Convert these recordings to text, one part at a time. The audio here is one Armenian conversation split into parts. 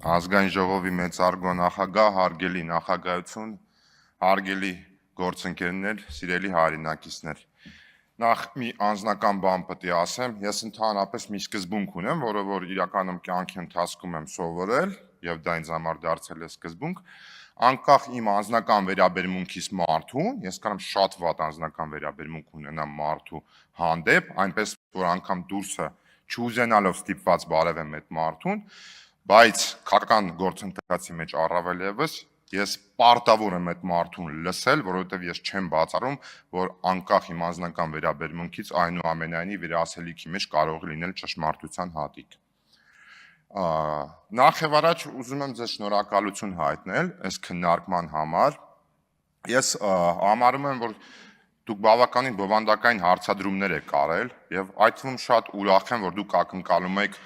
Ազգային ժողովի մեծարգո նախագահ, հարգելի նախագահություն, հարգելի գործընկերներ, սիրելի հայրենակիցներ։ Նախ մի անձնական բան պետք է ասեմ, ես ընդհանրապես մի սկզբունք ունեմ, որը որ իրականում կյանքի ընթացքում եմ սովորել, եւ դա ինձ համար դարձել է սկզբունք, անկախ իմ անձնական վերաբերմունքից մարդուն, ես կարող եմ շատ վատ անձնական վերաբերմունք ունենամ մարդու հանդեպ, այնպես որ անգամ դուրսը չուզենալով ստիպված բարևեմ այդ մարդուն, բայց քաղաքական գործընթացի մեջ առավել եւս ես պարտավոր եմ այդ մարդուն լսել, որովհետեւ ես չեմ բացառում, որ անկախ իմ անձնական վերաբերմունքից այնուամենայնիվ իր ասելիքի մեջ կարող լինել ճշմարտության հատիկ։ Նախ եւ առաջ ուզում եմ ձեզ շնորհակալություն հայտնել այս քննարկման համար։ Ես համարում եմ, որ դուք բավականին բովանդակային հարցադրումներ եք արել եւ այդ թվում շատ ուրախ եմ, որ դուք ակնկալում եք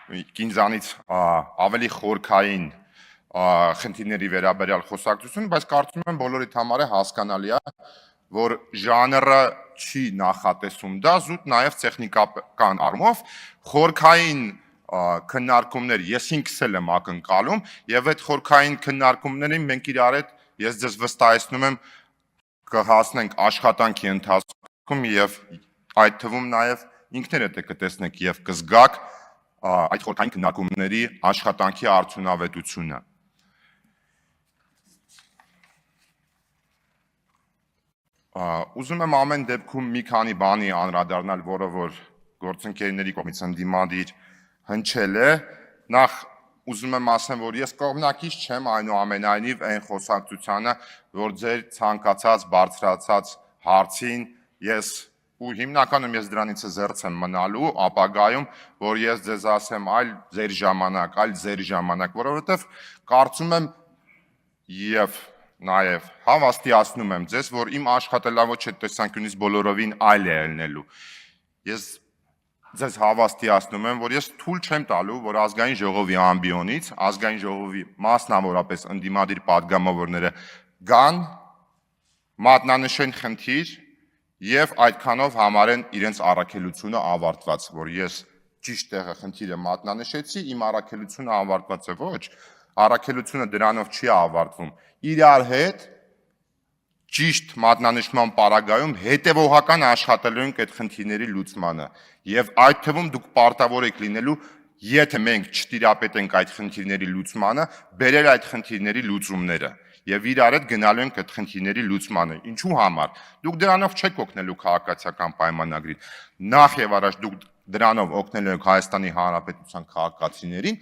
ինձանից ավելի խորքային խնդիրների վերաբերյալ խոսակցություն, բայց կարծում եմ բոլորիդ համար է հասկանալի է, որ ժանրը չի նախատեսում դա զուտ նաև տեխնիկական առումով խորքային քննարկումներ ես ինքս եմ ակնկալում եւ այդ խորքային քննարկումներին մենք իրար հետ ես ձեզ վստահեցնում եմ կհասնենք աշխատանքի ընթացքում եւ այդ թվում նաև ինքներդ կտեսնեք եւ կզգաք այդ խորքային քննարկումների աշխատանքի արդյունավետությունը։ Ուզում եմ ամեն դեպքում մի քանի բանի անդրադառնալ, որը որ գործընկերների կողմից ընդդիմադիր հնչել է։ Նախ ուզում եմ ասեմ, որ ես կողմնակից չեմ այնուամենայնիվ այն խոսակցությանը, որ ձեր ցանկացած բարձրացած հարցին ես ու հիմնականում ես դրանից զերծ եմ մնալու ապագայում, որ ես ձեզ ասեմ այլ ձեր ժամանակ, որովհետև կարծում եմ եւ նաեւ հավաստիացնում եմ ձեզ, որ իմ աշխատելավոճի տեսանկյունից բոլորովին այլ է ելնելու։ Ես ձեզ հավաստիացնում եմ, որ ես թույլ չեմ տալու, որ ազգային ժողովի ամբիոնից, ազգային ժողովի մասնավորապես ընդդիմադիր падգամավորները գան, մատնանշեն խնդիր եւ այդքանով համարեն իրենց առաքելությունը ավարտված, որ ես ճիշտ տեղը խնդիրը մատնանշեցի, իմ առաքելությունը ավարտված է, ոչ, առաքելությունը դրանով չի ավարտվում։ Իրար հետ ճիշտ մատնանշման պարագայում հետևողական աշխատելու ենք այդ խնդիրների լուծմանը եւ այդ թվում դուք պարտավոր եք լինելու, եթե մենք չտիրապետենք այդ խնդիրների լուծմանը, բերել այդ խնդիրների լուծումները եւ իրար հետ գնալու ենք այդ խնդիրների լուծմանը։ Ինչու համար։ Դուք դրանով չեք օգնելու քաղաքացիական պայմանագրին։ Նախ եւ առաջ դուք դրանով օգնելու եք Հայաստանի Հանրապետության քաղաքացիներին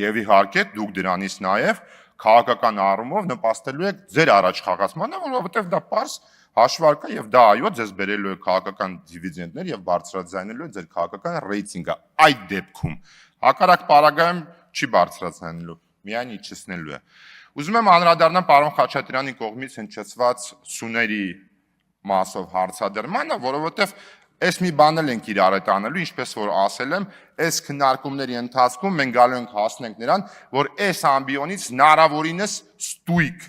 եւ իհարկե դուք դրանից նաեւ քաղաքական առումով նպաստելու եք ձեր առաջխաղացմանը, որովհետեւ դա պարզ հաշվարկ է եւ դա այո ձեզ բերելու է քաղաքական դիվիդենդներ եւ բարձրաձայնելու է ձեր քաղաքական ռեյտինգը։ Այդ դեպքում հակառակ պարագայում չի բարձրացնելու, միայն իջեցնելու է։ Ուզում եմ անդրադառնալ պարոն Խաչատրյանի կողմից հնչեցված սուների մասով հարցադրմանը, որովհետև այս մի բան էլ ենք իրար հետ անելու, ինչպես որ ասել եմ, այս քննարկումների ընթացքում մենք գալու ենք հասնենք նրան, որ այս ամբիոնից հնարավորինս ստույգ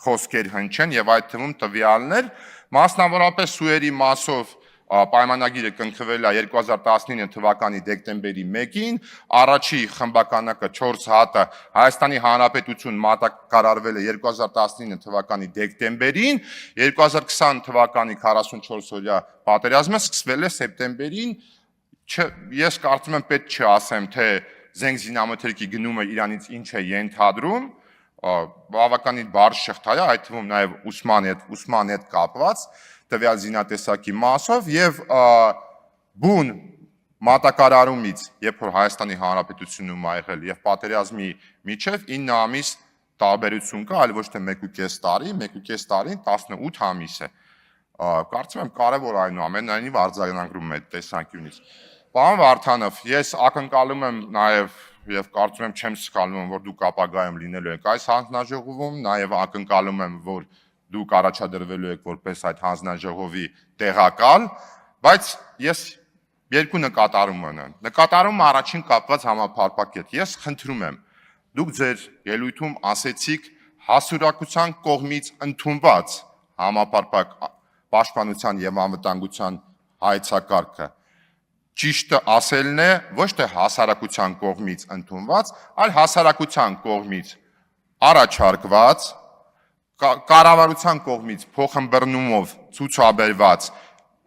խոսքեր հնչեն եւ այդ թվում տվյալներ, մասնավորապես սուերի մասով պայմանագիրը կնքվել է 2019 թվականի դեկտեմբերի 1-ին, առաջի խմբականակը 4 հատը Հայաստանի Հանրապետություն մատակարարվել է 2019 թվականի դեկտեմբերին, 2020 թվականի 44-օրյա պատերազմը սկսվել է սեպտեմբերին, ես կարծում եմ պետք չի ասեմ, թե զենք զինամթերքի գնումը իրանից ինչ է ենթադրում, բավականին բարձր շղթա է, այդ թվում նաև ուսման հետ կապված տվյալ զինատեսակի մասով եւ բուն մատակարարումից, երբ որ Հայաստանի Հանրապետությունում ա եղել եւ պատերազմի միջև 9 ամիս տարբերություն կա, այլ ոչ թե 1.5 տարի, 1.5 տարին 18 ամիս է։ Կարծում եմ կարևոր այնուամենայնիվ արձագանքում է այդ տեսանկյունից։ Պարոն Վարդանով, ես ակնկալում եմ նաեւ եւ կարծում եմ չեմ սխալվում, որ դուք ապագայում լինելու եք այս հանձնաժողովում, նաեւ ակնկալում եմ, որ դուք առաջադրվելու եք որպես այդ հանձնաժողովի տեղակալ, բայց ես երկու նկատառում ունեմ։ Նկատառումը առաջին կապված համապարփակ հետ։ Ես խնդրում եմ, դուք ձեր ելույթում ասեցիք հասարակության կողմից ընդունված համապարփակ պաշտպանության եւ անվտանգության հայեցակարգը։ ճիշտը ասելն է ոչ թե հասարակության կողմից ընդունված, այլ հասարակության կողմից առաջարկված, կառավարության կողմից փոխըմբռնումով ցուցաբերված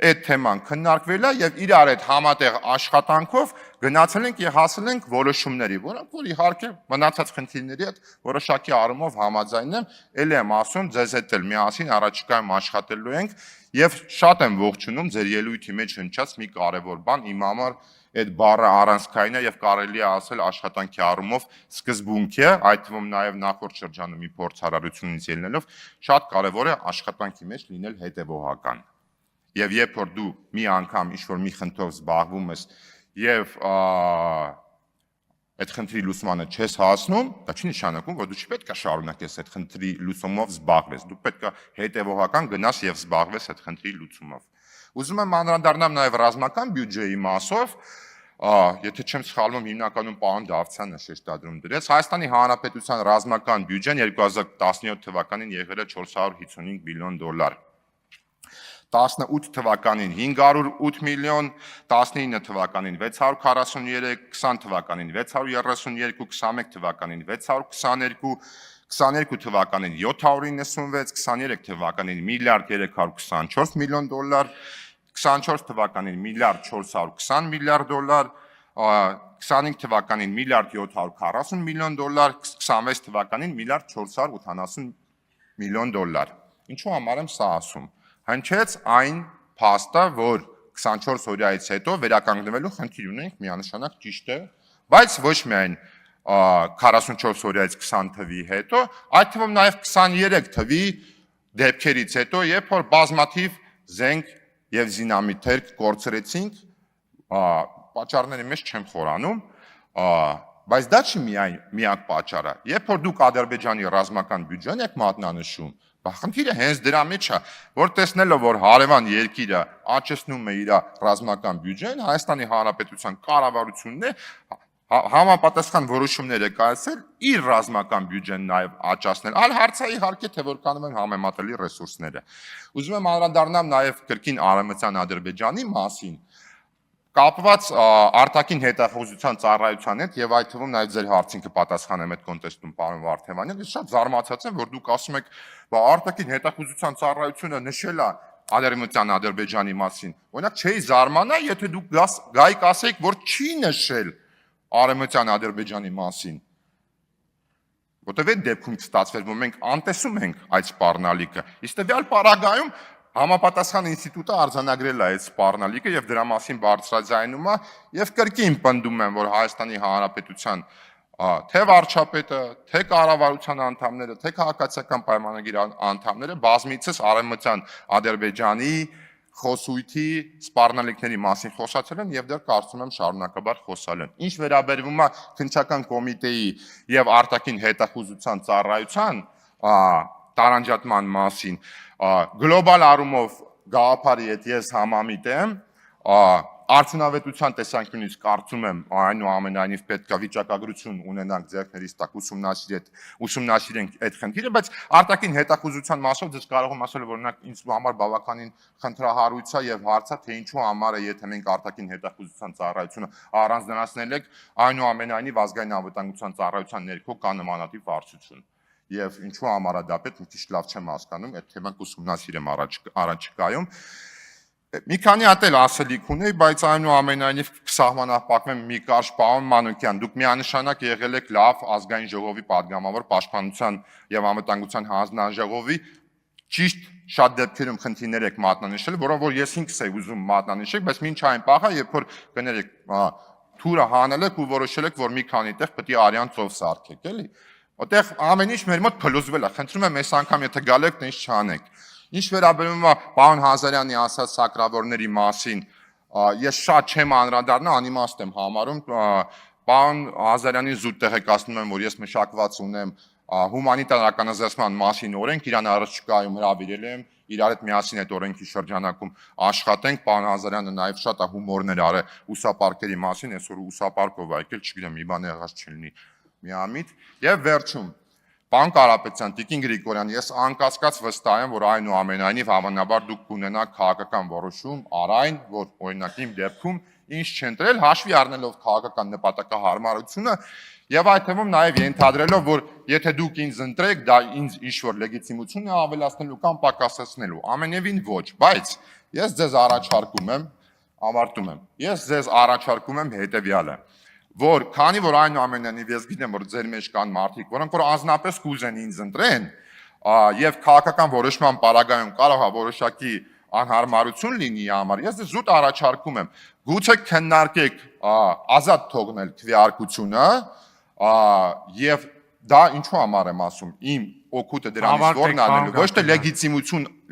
այդ թեման քննարկվել է եւ իրար այդ համատեղ աշխատանքով գնացել ենք եւ հասել ենք որոշումների, որոնք որ իհարկե մնացած խնդիրների հետ որոշակի առումով համաձայն եմ, ելի եմ ասում, ձեզ հետ էլ միասին առաջիկայում աշխատելու ենք եւ շատ եմ ողջունում ձեր ելույթի մեջ հնչած մի կարեւոր բան, իմ համար այդ բառը առանցքային է եւ կարելի է ասել աշխատանքի առումով սկզբունք է, այդ թվում նաեւ նախորդ շրջանում մի փորձարարությունից ելնելով շատ կարեւոր է աշխատանքի մեջ լինել հետեւողական։ Եվ երբ որ դու մի անգամ ինչ-որ մի խնդրով զբաղվում ես եւ այդ խնդրի լուծմանը չես հասնում, դա չի նշանակում, որ դու չպետք է շարունակես այդ խնդրի լուծումով զբաղվես, դու պետք է հետեւողական գնաս եւ զբաղվես այդ խնդրի լուծումով։ Ուզում եմ անդրադառնամ նաեւ ռազմական բյուջեի մասով, եթե չեմ սխալվում, հիմնականում պարոն Դավթյանը շեշտադրում դրեց, Հայաստանի Հանրապետության ռազմական բյուջեն 2017 թվականին եղել է 455 միլիոն դոլար։ 18 թվականին 508 միլիոն, 19 թվականին 643, 20 թվականին 632, 21 թվականին 622, 22 թվականին 796, 23 թվականին միլիարդ 324 միլիոն դոլար, 24 թվականին միլիարդ 420 միլիարդ դոլար, 25 թվականին միլիարդ 740 միլիոն դոլար, 26 թվականին միլիարդ 480 միլիոն դոլար։ Ինչու համար եմ սա ասում։ Հնչեց այն փաստը, որ 24 օրյայից հետո վերականգնվելու խնդիր ունենք, միանշանակ ճիշտ է, բայց ոչ միայն 44 օրյայից 20 թվի հետո, այդ թվում նաև 23 թվի դեպքերից հետո, երբ որ բազմաթիվ զենք եւ զինամիթեր կորցրեցինք, պատճառների մեջ չեմ խորանում, բայց դա չի միակ պատճառը։ Երբ որ դուք Ադրբեջանի ռազմական բյուջեն եք մատնանշում, խնդիրը հենց դրա մեջ է, որ տեսնելով, որ հարևան երկիրը աճեցնում է իր ռազմական բյուջեն, Հայաստանի Հանրապետության կառավարությունն է համապատասխան որոշումներ է կայացրել իր ռազմական բյուջեն նաև աճացնել։ Այլ հարցը իհարկե թե որքանով են համեմատելի ռեսուրսները։ Ուզում եմ անդրադառնամ նաև կրկին Արևմտյան Ադրբեջանի մասին, կապված արտաքին հետախուզության ծառայության հետ եւ այդ թվում նաեւ ձեր հարցին կպատասխանեմ այդ կոնտեքստում պարոն Վարդևանյան, ես շատ զարմացած եմ, որ դուք ասում եք, բա արտաքին հետախուզության ծառայությունը նշել է Արևմտյան Ադրբեջանի մասին։ Օրինակ չէի զարմանա, եթե դուք գայիք ասեիք, որ չի նշել Արևմտյան Ադրբեջանի մասին։ Որտեւ այդ դեպքում ստացվել, որ մենք անտեսում ենք այդ սպառնալիքը։ Իսկ տվյալ պարագայում համապատասխան ինստիտուտը արձանագրել է այդ սպառնալիքը եւ դրա մասին բարձրաձայնում է եւ կրկին պնդում եմ, որ Հայաստանի Հանրապետության թե վարչապետը, թե կառավարության անդամները, թե քաղաքացիական պայմանագիր անդամները բազմիցս Արևմտյան Ադրբեջանի խոսույթի սպառնալիքների մասին խոսացել են եւ դեռ կարծում եմ շարունակաբար խոսալ են։ Ինչ վերաբերվում է քննչական կոմիտեի եւ արտաքին հետախուզության ծառայության տարանջատման մասին, գլոբալ առումով գաղափարի հետ ես համամիտ եմ, արդյունավետության տեսանկյունից կարծում եմ այնուամենայնիվ պետք է վիճակագրություն ունենանք ձեռքներիս տակ ուսումնասիրենք այդ խնդիրը, բայց արտաքին հետախուզության մասով դες կարող եմ ասել, որ օրինակ ինձ համար բավականին խնդրահարույց է եւ հարց է, թե ինչու համար է, եթե մենք արտաքին հետախուզության ծառայությունը առանձնացնել ենք, այնուամենայնիվ ազգային անվտանգության ծառայության ներքո կա նմանատիպ վարչություն։ Եվ ինչու համար է դա պետք, մի քիչ լավ չեմ հասկանում, այդ թեման կուսումնասիրեմ առաջիկայում։ Մի քանի հատ էլ ասելիք ունեի, բայց այնուամենայնիվ կսահմանափակվեմ մի կարճ պարոն Մանուկյան, դուք միանշանակ եղել եք լավ ազգային ժողովի падգամավոր, պաշտպանության եւ անվտանգության հանձնաժողովի, ճիշտ շատ դեպքերում խնդիրներ եք մատնանշել, որոնք որ ես ինքս եմ ուզում մատնանշել, բայց մինչ այն պահը, երբ որ կներեք թուրը հանել եք ու որոշել եք, որ մի քանի տեղ պետք է արյան ծով սարքեք, էլի։ Որտեղ ամեն ինչ մեր մոտ փլուզվել է, խնդրում եմ այս անգամ եթե գալ եք, տենց չանեք։ Ինչ վերաբերում է պարոն Հազարյանի ասած սակրավորների մասին, ես շատ չեմ անդրադառնա, անիմաստ եմ համարում, պարոն Հազարյանին զուտ տեղեկացնում եմ, որ ես մշակված ունեմ հումանիտարականազերծման մասին օրենք, իրան առաջիկայում հրավիրել եմ, իրար հետ միասին այդ օրենքի շրջանակում աշխատենք, պարոն Հազարյանը նաև շատ է հումորներ արել ուսապարկերի մասին, այսօր ուսապարկով եկել, չգիտեմ, մի բան եղած չլինի միամիտ, եւ վերջում Պարոն Կարապետյան, Տիկին Գրիգորյան, ես անկասկած վստահ եմ, որ այնուամենայնիվ հավանաբար դուք կունենաք քաղաքական որոշում առայն, որ օրինակ իմ դեպքում ինչ չընտրել, հաշվի առնելով քաղաքական նպատակահարմարությունը եւ այդ թվում նաեւ ենթադրելով, որ եթե դուք ինձ ընտրեք, դա ինձ ինչ-որ լեգիտիմություն է ավելացնելու կամ պակասեցնելու։ Ամենևին ոչ, բայց ես ձեզ առաջարկում եմ, ավարտում եմ։ Ես ձեզ առաջարկում եմ հետեւյալը, որ քանի որ այնուամենայնիվ ես գիտեմ, որ ձեր մեջ կան մարդիկ, որոնք որ անձնապես կուզեն ինձ ընտրեն, եւ քաղաքական որոշման պարագայում կարող է որոշակի անհարմարություն լինի համար, ես զուտ առաջարկում եմ, գուցե քննարկեք ազատ թողնել քվեարկությունը, եւ դա ինչու համար եմ ասում, իմ օգուտը դրանից որն անելու, ոչ թե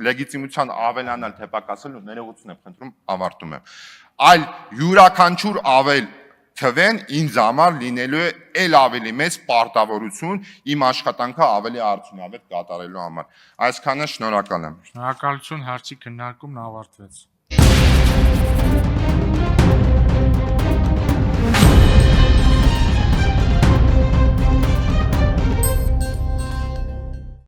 լեգիտիմության ավելանալ թե պակասելու, ներողություն եմ խնդրում, ավարտում եմ, այլ յուրաքանչյուր ավել քվեն ինձ համար լինելու է ել ավելի մեծ պարտավորություն իմ աշխատանքը ավելի արդյունավետ կատարելու համար։ Այսքանը շնորհակալ եմ։ Շնորհակալություն, հարցի քննարկումն ավարտվեց։